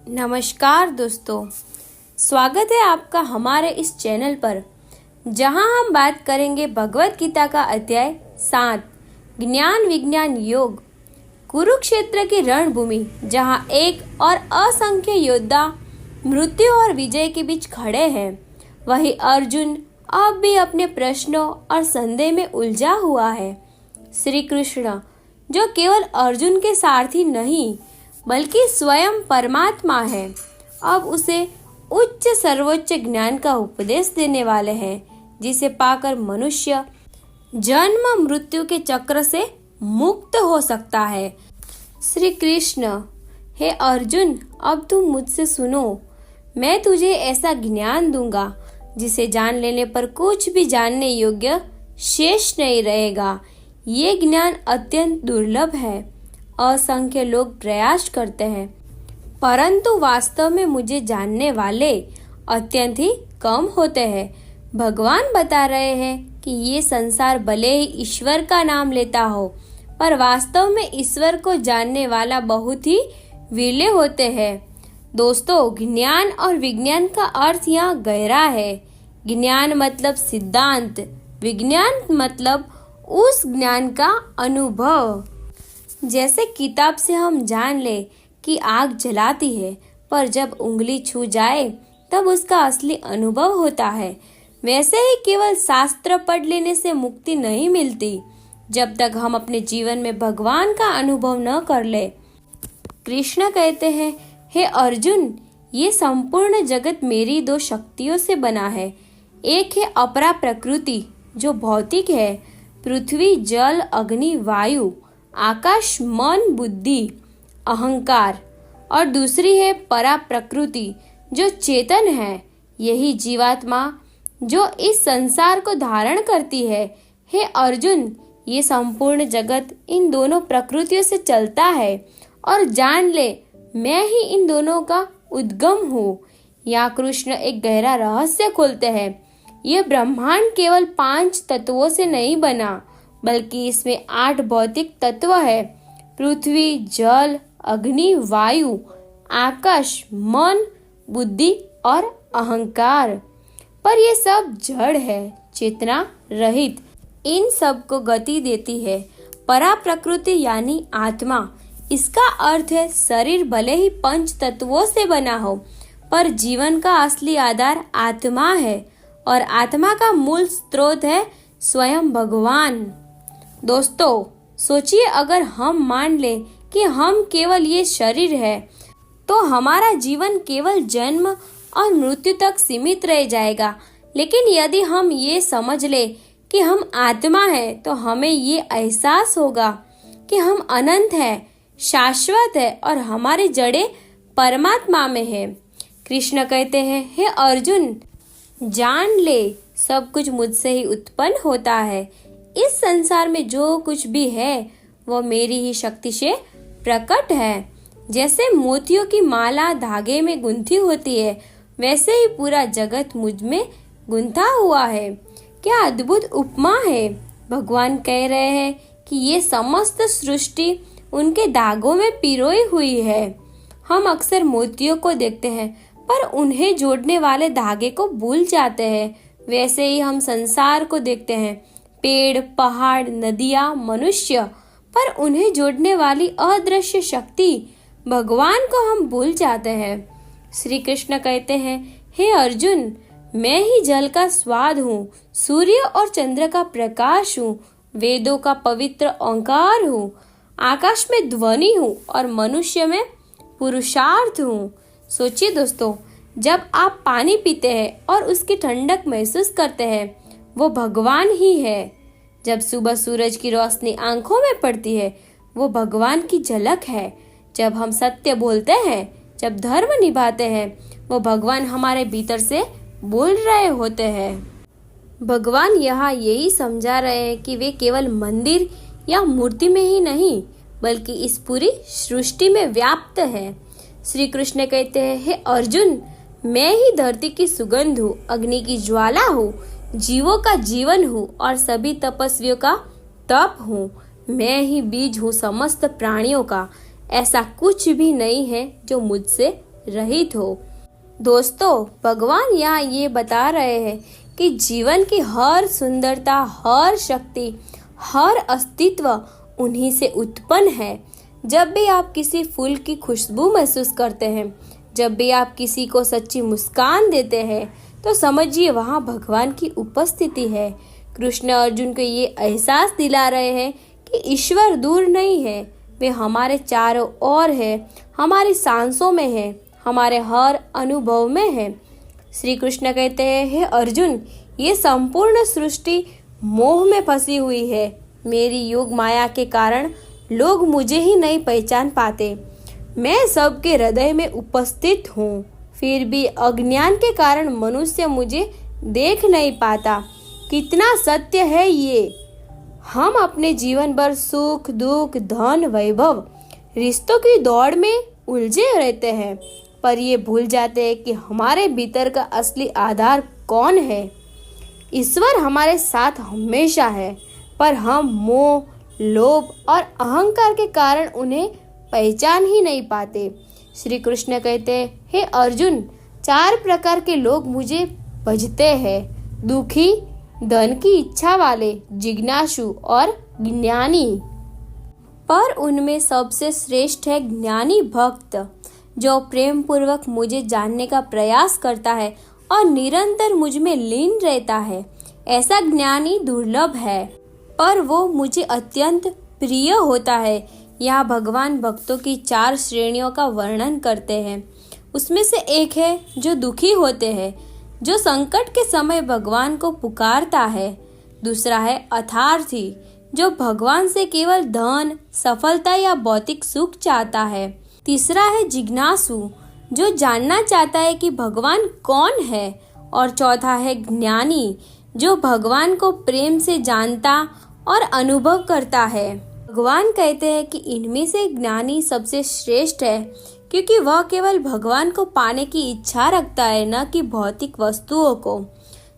नमस्कार दोस्तों, स्वागत है आपका हमारे इस चैनल पर, जहां हम बात करेंगे भगवत गीता का अध्याय 7 ज्ञान विज्ञान योग। कुरुक्षेत्र की रणभूमि, जहां एक और असंख्य योद्धा मृत्यु और विजय के बीच खड़े हैं, वही अर्जुन अब भी अपने प्रश्नों और संदेह में उलझा हुआ है। श्री कृष्ण, जो केवल अर्जुन के सारथी नहीं बल्कि स्वयं परमात्मा है, अब उसे उच्च सर्वोच्च ज्ञान का उपदेश देने वाले हैं, जिसे पाकर मनुष्य जन्म मृत्यु के चक्र से मुक्त हो सकता है। श्री कृष्ण, हे अर्जुन, अब तुम मुझसे सुनो। मैं तुझे ऐसा ज्ञान दूंगा जिसे जान लेने पर कुछ भी जानने योग्य शेष नहीं रहेगा। ये ज्ञान अत्यंत दुर्लभ है। असंख्य लोग प्रयास करते हैं, परंतु वास्तव में मुझे जानने वाले अत्यंत ही कम होते हैं। भगवान बता रहे हैं कि ये संसार भले ही ईश्वर का नाम लेता हो, पर वास्तव में ईश्वर को जानने वाला बहुत ही विरले होते हैं। दोस्तों, ज्ञान और विज्ञान का अर्थ यहाँ गहरा है। ज्ञान मतलब सिद्धांत, विज्ञान मतलब उस ज्ञान का अनुभव। जैसे किताब से हम जान ले कि आग जलाती है, पर जब उंगली छू जाए तब उसका असली अनुभव होता है, वैसे ही केवल शास्त्र पढ़ लेने से मुक्ति नहीं मिलती जब तक हम अपने जीवन में भगवान का अनुभव न कर ले। कृष्ण कहते हैं, हे अर्जुन, ये संपूर्ण जगत मेरी दो शक्तियों से बना है। एक है अपरा प्रकृति, जो भौतिक है, पृथ्वी, जल, अग्नि, वायु, आकाश, मन, बुद्धि, अहंकार, और दूसरी है परा प्रकृति, जो चेतन है। यही जीवात्मा जो इस संसार को धारण करती है। हे अर्जुन, ये संपूर्ण जगत इन दोनों प्रकृतियों से चलता है, और जान ले मैं ही इन दोनों का उद्गम हूँ। यहाँ कृष्ण एक गहरा रहस्य खोलते हैं। ये ब्रह्मांड केवल 5 तत्वों से नहीं बना, बल्कि इसमें 8 भौतिक तत्व है। पृथ्वी, जल, अग्नि, वायु, आकाश, मन, बुद्धि और अहंकार। पर ये सब जड़ है, चेतना रहित। इन सब को गति देती है परा प्रकृति यानी आत्मा। इसका अर्थ है शरीर भले ही 5 तत्वों से बना हो, पर जीवन का असली आधार आत्मा है, और आत्मा का मूल स्रोत है स्वयं भगवान। दोस्तों, सोचिए, अगर हम मान ले कि हम केवल ये शरीर है, तो हमारा जीवन केवल जन्म और मृत्यु तक सीमित रह जाएगा। लेकिन यदि हम ये समझ ले कि हम आत्मा है, तो हमें ये एहसास होगा कि हम अनंत है, शाश्वत है, और हमारी जड़ें परमात्मा में है। कृष्ण कहते हैं, हे अर्जुन, जान ले सब कुछ मुझसे ही उत्पन्न होता है। इस संसार में जो कुछ भी है वो मेरी ही शक्ति से प्रकट है। जैसे मोतियों की माला धागे में गुंथी होती है, वैसे ही पूरा जगत मुझ में गुंथा हुआ है। क्या अद्भुत उपमा है। भगवान कह रहे हैं कि ये समस्त सृष्टि उनके धागों में पिरोई हुई है। हम अक्सर मोतियों को देखते हैं, पर उन्हें जोड़ने वाले धागे को भूल जाते हैं। वैसे ही हम संसार को देखते हैं, पेड़, पहाड़, नदियाँ, मनुष्य, पर उन्हें जोड़ने वाली अदृश्य शक्ति भगवान को हम भूल जाते हैं। श्री कृष्ण कहते हैं, हे अर्जुन, मैं ही जल का स्वाद हूँ, सूर्य और चंद्र का प्रकाश हूँ, वेदों का पवित्र ओंकार हूँ, आकाश में ध्वनि हूँ, और मनुष्य में पुरुषार्थ हूँ। सोचिए दोस्तों, जब आप पानी पीते हैं और उसकी ठंडक महसूस करते हैं, वो भगवान ही है। जब सुबह सूरज की रोशनी आंखों में पड़ती है, वो भगवान की झलक है। जब हम सत्य बोलते हैं, जब धर्म निभाते हैं, वो भगवान हमारे भीतर से बोल रहे होते हैं। भगवान यहाँ यही समझा रहे हैं कि वे केवल मंदिर या मूर्ति में ही नहीं, बल्कि इस पूरी सृष्टि में व्याप्त है। श्री कृष्ण कहते हैं, हे अर्जुन, मैं ही धरती की सुगंध हूँ, अग्नि की ज्वाला हूँ, जीवों का जीवन हूँ, और सभी तपस्वियों का तप हूँ। मैं ही बीज हूँ समस्त प्राणियों का। ऐसा कुछ भी नहीं है जो मुझसे रहित हो। दोस्तों, भगवान यहाँ ये बता रहे हैं कि जीवन की हर सुंदरता, हर शक्ति, हर अस्तित्व उन्हीं से उत्पन्न है। जब भी आप किसी फूल की खुशबू महसूस करते हैं, जब भी आप किसी को सच्ची मुस्कान देते हैं, तो समझिए वहाँ भगवान की उपस्थिति है। कृष्ण अर्जुन को ये एहसास दिला रहे हैं कि ईश्वर दूर नहीं है, वे हमारे चारों ओर है, हमारी सांसों में है, हमारे हर अनुभव में है। श्री कृष्ण कहते हैं, हे अर्जुन, ये संपूर्ण सृष्टि मोह में फंसी हुई है। मेरी योग माया के कारण लोग मुझे ही नहीं पहचान पाते। मैं सबके हृदय में उपस्थित हूँ, फिर भी अज्ञान के कारण मनुष्य मुझे देख नहीं पाता। कितना सत्य है ये। हम अपने जीवन भर सुख, दुख, धन, वैभव, रिश्तों की दौड़ में उलझे रहते हैं, पर ये भूल जाते हैं कि हमारे भीतर का असली आधार कौन है। ईश्वर हमारे साथ हमेशा है, पर हम मोह, लोभ और अहंकार के कारण उन्हें पहचान ही नहीं पाते। श्री कृष्ण कहते हैं, हे अर्जुन, 4 प्रकार के लोग मुझे भजते हैं: दुखी, धन की इच्छा वाले, जिज्ञासु और ज्ञानी। पर उनमें सबसे श्रेष्ठ है ज्ञानी भक्त, जो प्रेम पूर्वक मुझे जानने का प्रयास करता है और निरंतर मुझ में लीन रहता है। ऐसा ज्ञानी दुर्लभ है, पर वो मुझे अत्यंत प्रिय होता है। यहाँ भगवान भक्तों की 4 श्रेणियों का वर्णन करते हैं। उसमें से एक है जो दुखी होते हैं, जो संकट के समय भगवान को पुकारता है। दूसरा है अर्थार्थी, जो भगवान से केवल धन, सफलता या भौतिक सुख चाहता है। तीसरा है जिज्ञासु, जो जानना चाहता है कि भगवान कौन है। और चौथा है ज्ञानी, जो भगवान को प्रेम से जानता और अनुभव करता है। भगवान कहते हैं कि इनमें से ज्ञानी सबसे श्रेष्ठ है, क्योंकि वह केवल भगवान को पाने की इच्छा रखता है, न कि भौतिक वस्तुओं को।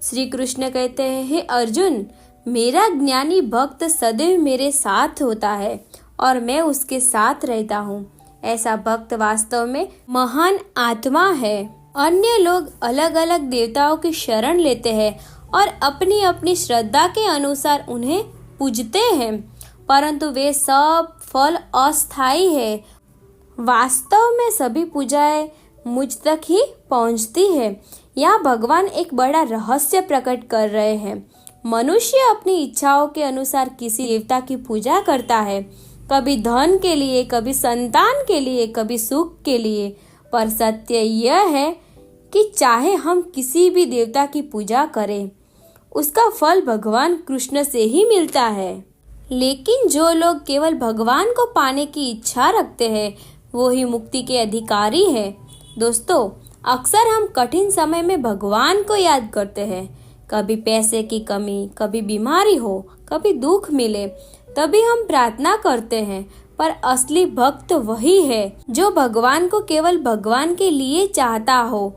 श्री कृष्ण कहते हैं, हे अर्जुन, मेरा ज्ञानी भक्त सदैव मेरे साथ होता है और मैं उसके साथ रहता हूँ। ऐसा भक्त वास्तव में महान आत्मा है। अन्य लोग अलग अलग देवताओं की शरण लेते हैं और अपनी अपनी श्रद्धा के अनुसार उन्हें पूजते हैं, परंतु वे सब फल अस्थायी है। वास्तव में सभी पूजाएं मुझ तक ही पहुंचती है। यहाँ भगवान एक बड़ा रहस्य प्रकट कर रहे हैं। मनुष्य अपनी इच्छाओं के अनुसार किसी देवता की पूजा करता है, कभी धन के लिए, कभी संतान के लिए, कभी सुख के लिए। पर सत्य यह है कि चाहे हम किसी भी देवता की पूजा करें, उसका फल भगवान कृष्ण से ही मिलता है। लेकिन जो लोग केवल भगवान को पाने की इच्छा रखते हैं, वो ही मुक्ति के अधिकारी हैं। दोस्तों, अक्सर हम कठिन समय में भगवान को याद करते हैं। कभी पैसे की कमी, कभी बीमारी हो, कभी दुख मिले, तभी हम प्रार्थना करते हैं। पर असली भक्त वही है जो भगवान को केवल भगवान के लिए चाहता हो,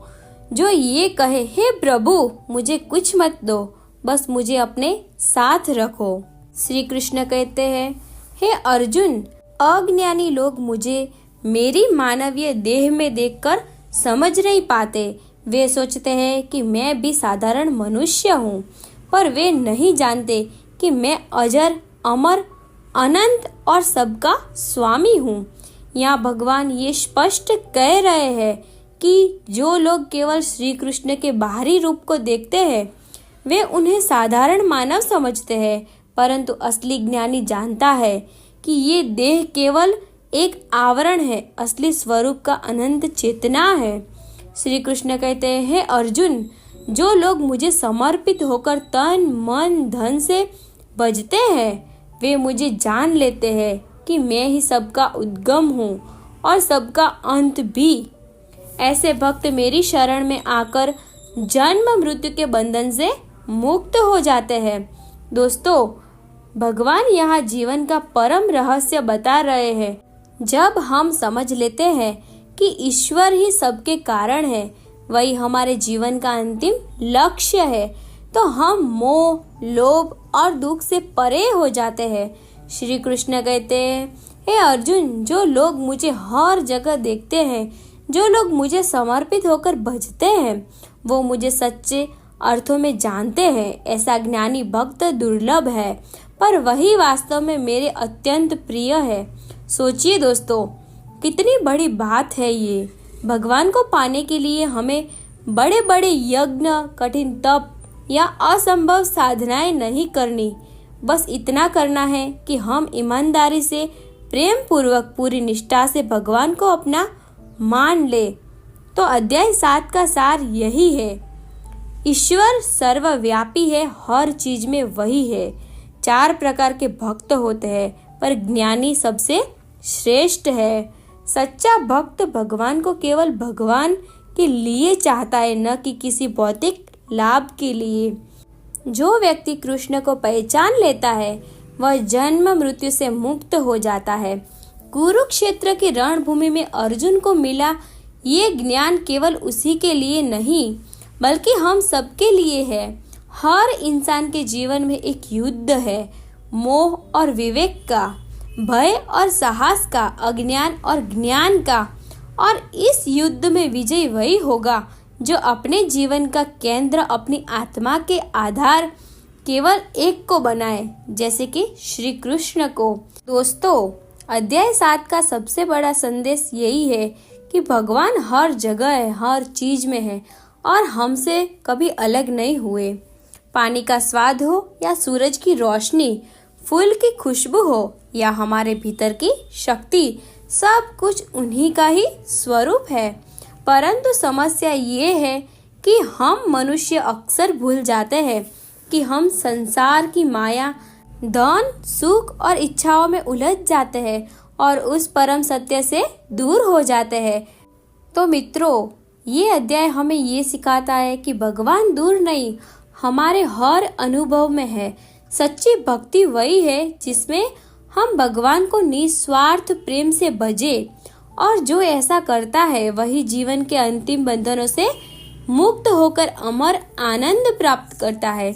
जो ये कहे, हे प्रभु, मुझे कुछ मत दो, बस मुझे अपने साथ रखो। श्री कृष्ण कहते हैं, हे अर्जुन, अज्ञानी लोग मुझे मेरी मानवीय देह में देखकर समझ नहीं पाते। वे सोचते हैं कि मैं भी साधारण मनुष्य हूँ, पर वे नहीं जानते कि मैं अजर, अमर, अनंत और सबका स्वामी हूँ। यहाँ भगवान ये स्पष्ट कह रहे हैं कि जो लोग केवल श्री कृष्ण के बाहरी रूप को देखते हैं, वे उन्हें साधारण मानव समझते हैं, परंतु असली ज्ञानी जानता है कि ये देह केवल एक आवरण है, असली स्वरूप का अनंत चेतना है। श्री कृष्ण कहते हैं, हे अर्जुन, जो लोग मुझे समर्पित होकर तन, मन, धन से भजते हैं, वे मुझे जान लेते हैं कि मैं ही सबका उद्गम हूँ और सबका अंत भी। ऐसे भक्त मेरी शरण में आकर जन्म मृत्यु के बंधन से मुक्त हो जाते हैं। दोस्तों, भगवान यहाँ जीवन का परम रहस्य बता रहे हैं। जब हम समझ लेते हैं कि ईश्वर ही सबके कारण है, वही हमारे जीवन का अंतिम लक्ष्य है, तो हम मोह, लोभ और दुख से परे हो जाते हैं। श्री कृष्ण कहते हैं, हे अर्जुन, जो लोग मुझे हर जगह देखते हैं, जो लोग मुझे समर्पित होकर भजते हैं वो मुझे सच्चे अर्थों में जानते हैं। ऐसा ज्ञानी भक्त दुर्लभ है, पर वही वास्तव में मेरे अत्यंत प्रिय है। सोचिए दोस्तों, कितनी बड़ी बात है ये। भगवान को पाने के लिए हमें बड़े बड़े यज्ञ, कठिन तप या असंभव साधनाएं नहीं करनी। बस इतना करना है कि हम ईमानदारी से, प्रेम पूर्वक, पूरी निष्ठा से भगवान को अपना मान ले। तो अध्याय 7 का सार यही है। ईश्वर सर्वव्यापी है, हर चीज में वही है। 4 प्रकार के भक्त होते हैं, पर ज्ञानी सबसे श्रेष्ठ है। सच्चा भक्त भगवान को केवल भगवान के लिए चाहता है, न कि किसी भौतिक लाभ के लिए। जो व्यक्ति कृष्ण को पहचान लेता है वह जन्म मृत्यु से मुक्त हो जाता है। कुरुक्षेत्र की रणभूमि में अर्जुन को मिला ये ज्ञान केवल उसी के लिए नहीं, बल्कि हम सबके लिए है। हर इंसान के जीवन में एक युद्ध है, मोह और विवेक का, भय और साहस का, अज्ञान और ज्ञान का। और इस युद्ध में विजयी वही होगा जो अपने जीवन का केंद्र, अपनी आत्मा के आधार केवल एक को बनाए, जैसे कि श्री कृष्ण को। दोस्तों, अध्याय 7 का सबसे बड़ा संदेश यही है कि भगवान हर जगह है, हर चीज में है और हमसे कभी अलग नहीं हुए। पानी का स्वाद हो या सूरज की रोशनी, फूल की खुशबू हो या हमारे भीतर की शक्ति, सब कुछ उन्हीं का ही स्वरूप है। परंतु समस्या ये है कि हम मनुष्य अक्सर भूल जाते हैं कि हम संसार की माया, धन, सुख और इच्छाओं में उलझ जाते हैं और उस परम सत्य से दूर हो जाते हैं। तो मित्रों, ये अध्याय हमें ये सिखाता है कि भगवान दूर नहीं, हमारे हर अनुभव में है। सच्ची भक्ति वही है जिसमें हम भगवान को निस्वार्थ प्रेम से भजे, और जो ऐसा करता है वही जीवन के अंतिम बंधनों से मुक्त होकर अमर आनंद प्राप्त करता है।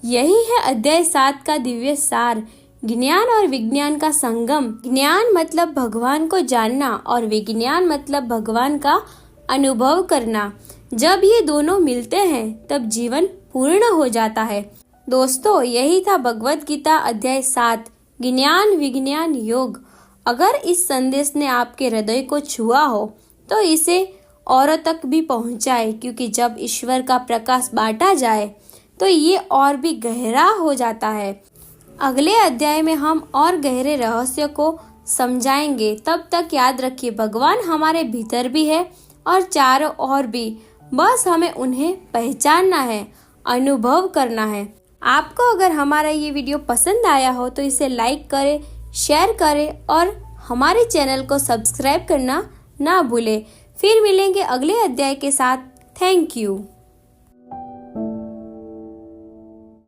यही है अध्याय 7 का दिव्य सार, ज्ञान और विज्ञान का संगम। ज्ञान मतलब भगवान को जानना और विज्ञान मतलब भगवान का अनुभव करना। जब ये दोनों मिलते हैं तब जीवन पूर्ण हो जाता है। दोस्तों, यही था भगवत गीता अध्याय 7, ज्ञान विज्ञान योग। अगर इस संदेश ने आपके हृदय को छुआ हो तो इसे औरों तक भी पहुंचाए, क्योंकि जब ईश्वर का प्रकाश बांटा जाए तो ये और भी गहरा हो जाता है। अगले अध्याय में हम और गहरे रहस्य को समझाएंगे। तब तक याद रखिए, भगवान हमारे भीतर भी है और चारों ओर भी, बस हमें उन्हें पहचानना है, अनुभव करना है। आपको अगर हमारा ये वीडियो पसंद आया हो तो इसे लाइक करें, शेयर करें और हमारे चैनल को सब्सक्राइब करना ना भूलें। फिर मिलेंगे अगले अध्याय के साथ। Thank you.